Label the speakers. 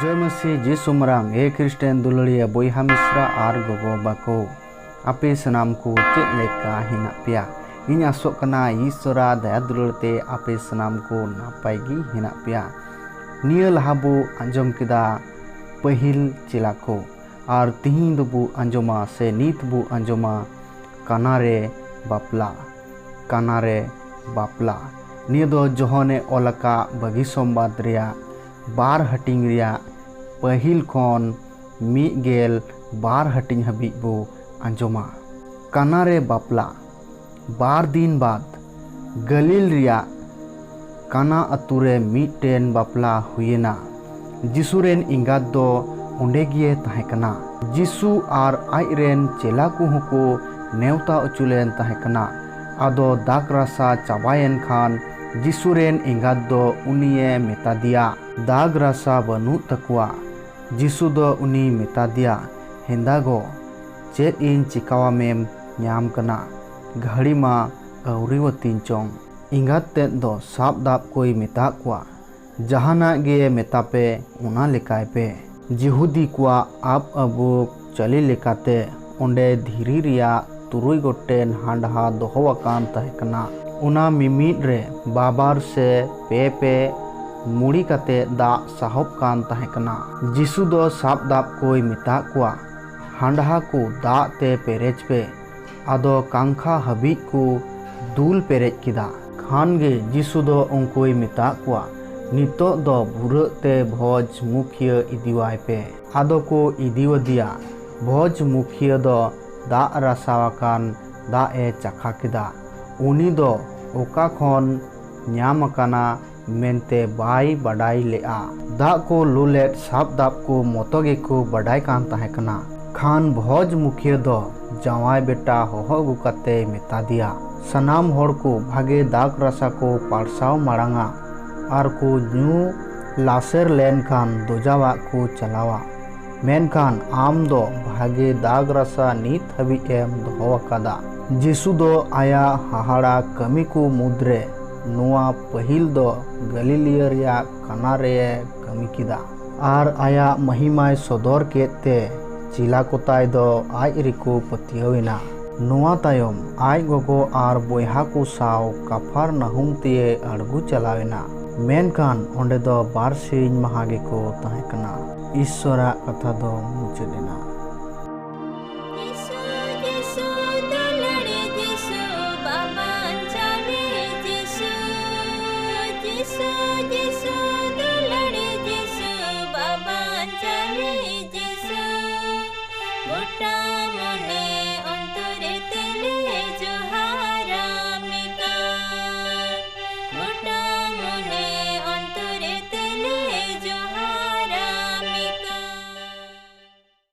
Speaker 1: जय मसीह जीसु मरांग ए ख्रिस्टियन दुलड़िया बोहा मिश्रा और गगो बाको आपे सनाम को चेक लेका हिना पिया इन आसोग कना ईश्वरा दया दुलड़ते आपे सनाम को नापाय गी हिना पिया निया लहाबो आंजम किदा पहिल चिला को और तिहिं दबु आंजमा से नीत बु आंजमा कानारे बापला निया दो जोहने ओलका बगी सोमबाद रिया बार हटिंग रिया पहिल खन मिगेल बार हटिंग हबीज बो आंजमा कानारे बापला बार दिन बाद गलील रिया काना अतुरे मिटेन बापला हुएना जिसुरेन इंगात दो ओंडे गिए ताहेकना जिसु और आइरेन चेला को नेवता उचुलेन ताहेकना आदो दाग रासा चाबायन खान जिसुरेन इंगात दो उनिये मेता दिया दाग रासा बनु तकुआ जिसु दो उनी मेता दिया हेंदागो चेत इन चिकावा मेम न्याम कना घड़ी मा अवरीवतीन चोंग इंगात तेन दो साब दाब कोई मेता कुआ जहाना गे मेता पे उना लेकाय पे जिहुदी कुआ आप अबु चली लेकाते ओंडे धीरी रिया तुरुई गोटेन हांडहा दोहवाकान तहेकना उना मिमिट रे बाबार से पे मुड़ी काते दा साहब कान तहेकना जिसु दो साब दाब कोई मेता कुआ हांडहा को दा ते पेरेज पे आदो कांखा हबी को दूल पेरेज किदा खान गे जिसु दो उनकोई मेता कुआ नितो दो बुरे ते भोज मुखिया इदिवाय पे आदो को इदिवदिया भोज मुखिया दो दा रासावाकान दा ए चखा किदा उनी दो ओका खन न्यामकाना मेनते बाई बडाई लेआ दा को लुलेट साब दाब को मोतोगे को बडाई कान ताहेकना खान भोज मुखिया दो जावाय बेटा होहो गुकाते मेता दिया सनाम होड़ को भागे दाग रासा को पारसाव मारांगा और को न्यू लासेर लेन खान दोजावा को चलावा मेनखान आम दो भागे दाग रासा नीत हबी एम दोहवाकादा जिसु दो आया हाहाड़ा कमी को मुद्रे नुआ पहिल दो गलीलिया रिया कानारे कमी किदा और आया महिमाय सदर केते चिला कोताय दो आज रिको पतियवेना नुआ तायम आज गोगो और बोहा को साव काफार नहुम तिये अड़गु चलावेना मेनखान ओंडे दो बार सिंह महागे को ताहेकना ईश्वरा कथा दो मुचेना
Speaker 2: गोटा मने अंतरे तेले जोहा